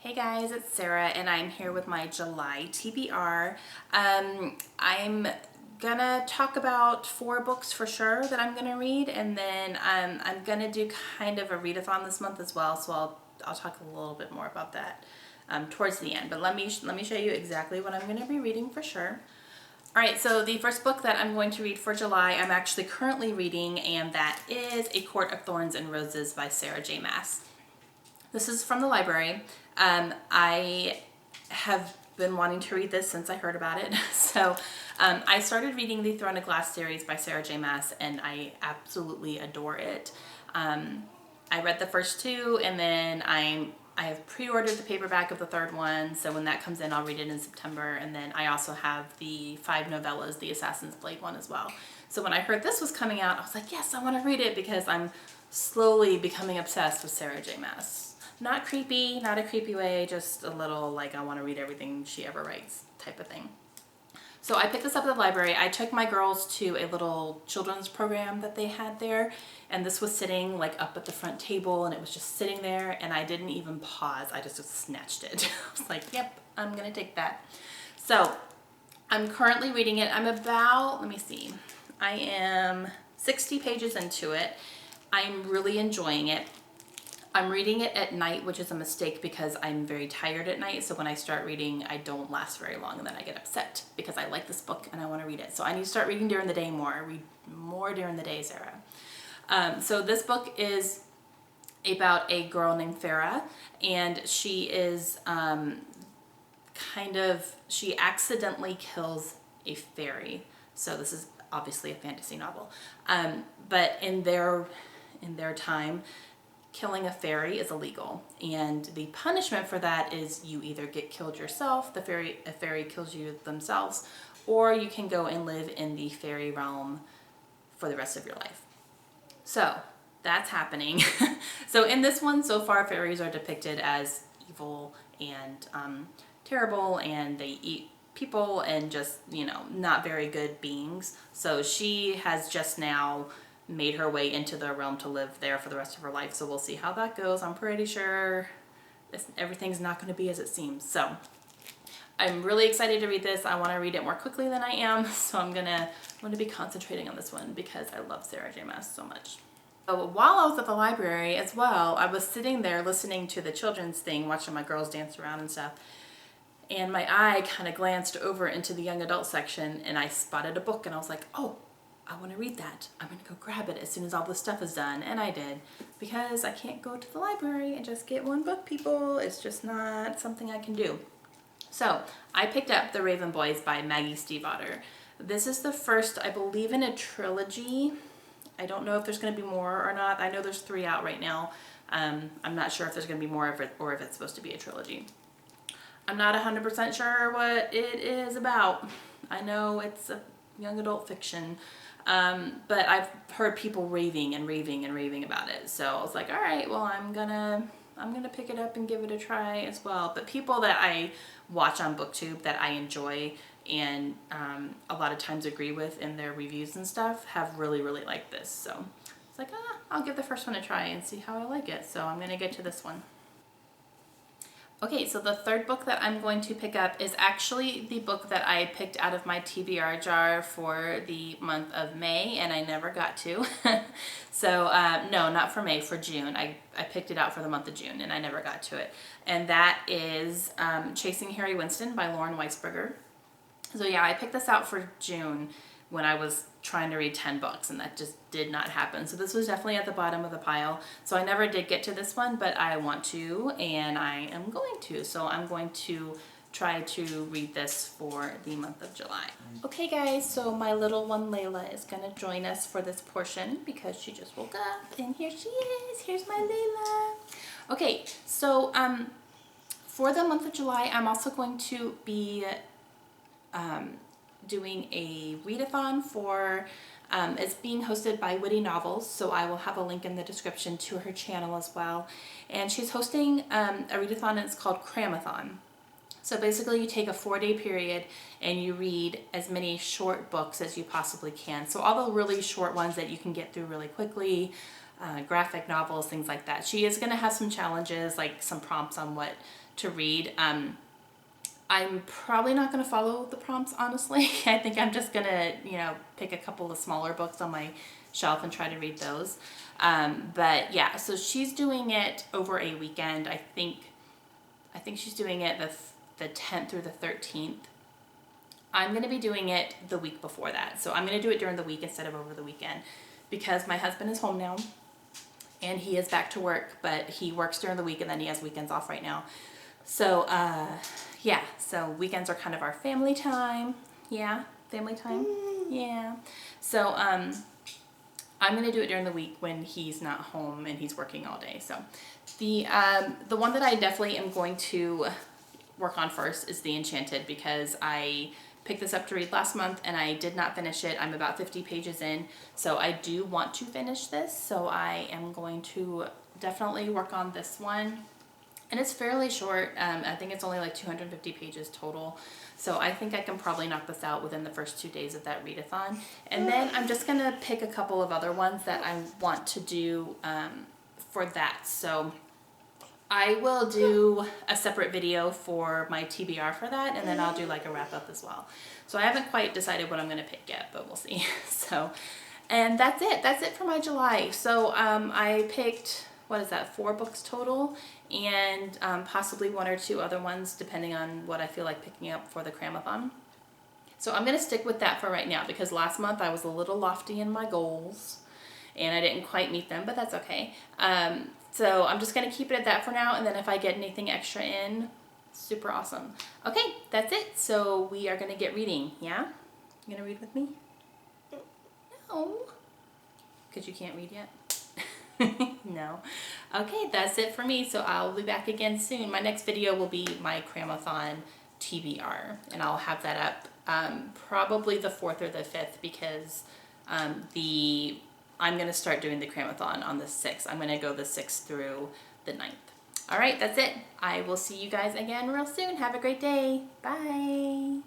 Hey guys, it's Sarah and I'm here with my July TBR. I'm gonna talk about 4 books for sure that I'm gonna read, and then I'm gonna do kind of a readathon this month as well, so I'll talk a little bit more about that towards the end. But let me show you exactly what I'm gonna be reading for sure. Alright, so the first book that I'm going to read for July, I'm actually currently reading, and that is A Court of Thorns and Roses by Sarah J. Maas. This is from the library. I have been wanting to read this since I heard about it. So I started reading the Throne of Glass series by Sarah J. Maas, and I absolutely adore it. I read the first 2, and then I have pre-ordered the paperback of the 3rd one, so when that comes in I'll read it in September. And then I also have the 5 novellas, the Assassin's Blade one as well. So when I heard this was coming out, I was like, yes, I want to read it, because I'm slowly becoming obsessed with Sarah J. Maas. Not creepy, not a creepy way, just a little like I want to read everything she ever writes type of thing. So I picked this up at the library. I took my girls to a little children's program that they had there, and this was sitting like up at the front table, and it was just sitting there, and I didn't even pause. I just snatched it. I was like, yep, I'm gonna take that. So I'm currently reading it. I'm about, let me see, I am 60 pages into it. I'm really enjoying it. I'm reading it at night, which is a mistake because I'm very tired at night. So when I start reading, I don't last very long, and then I get upset because I like this book and I want to read it. So I need to start reading during the day more. I read more during the day, Sarah. So this book is about a girl named Farah, and she is she accidentally kills a fairy. So this is obviously a fantasy novel. But in their time, killing a fairy is illegal, and the punishment for that is you either get killed yourself, a fairy kills you themselves, or you can go and live in the fairy realm for the rest of your life. So that's happening. So in this one, so far, fairies are depicted as evil and terrible, and they eat people and just, you know, not very good beings. So she has just now made her way into the realm to live there for the rest of her life. So we'll see how that goes. I'm pretty sure everything's not going to be as it seems. So I'm really excited to read this. I want to read it more quickly than I am. So I'm gonna be concentrating on this one because I love Sarah J. Maas so much. So while I was at the library as well, I was sitting there listening to the children's thing, watching my girls dance around and stuff. And my eye kind of glanced over into the young adult section, and I spotted a book, and I was like, oh, I want to read that. I'm going to go grab it as soon as all this stuff is done. And I did, because I can't go to the library and just get one book, people. It's just not something I can do. So I picked up The Raven Boys by Maggie Stiefvater. This is the first, I believe, in a trilogy. I don't know if there's going to be more or not. I know there's 3 out right now. I'm not sure if there's going to be more of it or if it's supposed to be a trilogy. I'm not 100% sure what it is about. I know it's a young adult fiction. But I've heard people raving and raving and raving about it. So I was like, all right, well, I'm gonna pick it up and give it a try as well. But people that I watch on BookTube that I enjoy and a lot of times agree with in their reviews and stuff have really, really liked this. So it's like, I'll give the first one a try and see how I like it. So I'm gonna get to this one. Okay, so the 3rd book that I'm going to pick up is actually the book that I picked out of my TBR jar for the month of May, and I never got to. So, no, not for May, for June. I picked it out for the month of June, and I never got to it. And that is Chasing Harry Winston by Lauren Weisberger. So yeah, I picked this out for June when I was trying to read 10 books, and that just did not happen. So this was definitely at the bottom of the pile. So I never did get to this one, but I want to, and I am going to. So I'm going to try to read this for the month of July. Okay guys, so my little one Layla is gonna join us for this portion because she just woke up, and here she is. Here's my Layla. Okay, so for the month of July, I'm also going to be doing a readathon for, it's being hosted by Witty Novels, so I will have a link in the description to her channel as well. And she's hosting a readathon, and it's called Cramathon. So basically you take a 4-day period and you read as many short books as you possibly can. So all the really short ones that you can get through really quickly, graphic novels, things like that. She is going to have some challenges, like some prompts on what to read. I'm probably not going to follow the prompts, honestly. I think I'm just going to, you know, pick a couple of smaller books on my shelf and try to read those. But yeah, so she's doing it over a weekend. I think she's doing it the 10th through the 13th. I'm going to be doing it the week before that. So I'm going to do it during the week instead of over the weekend because my husband is home now and he is back to work, but he works during the week and then he has weekends off right now. So, yeah, so weekends are kind of our family time. Yeah, family time. Yeah. So, I'm going to do it during the week when he's not home and he's working all day. So the one that I definitely am going to work on first is The Enchanted because I picked this up to read last month and I did not finish it. I'm about 50 pages in, so I do want to finish this. So I am going to definitely work on this one. And it's fairly short. I think it's only like 250 pages total. So I think I can probably knock this out within the first 2 days of that readathon. And then I'm just gonna pick a couple of other ones that I want to do for that. So I will do a separate video for my TBR for that, and then I'll do like a wrap up as well. So I haven't quite decided what I'm gonna pick yet, but we'll see. So, and that's it. That's it for my July. So I picked, what is that, 4 books total, and possibly 1 or 2 other ones depending on what I feel like picking up for the Cramathon. So I'm gonna stick with that for right now because last month I was a little lofty in my goals and I didn't quite meet them, but that's okay. So I'm just gonna keep it at that for now, and then if I get anything extra in, super awesome. Okay, that's it. So we are gonna get reading, yeah? You gonna read with me? No. Because you can't read yet? No. Okay, that's it for me. So I'll be back again soon. My next video will be my Cramathon TBR, and I'll have that up probably the 4th or the 5th because I'm going to start doing the Cramathon on the 6th. I'm going to go the 6th through the 9th. All right, that's it. I will see you guys again real soon. Have a great day. Bye.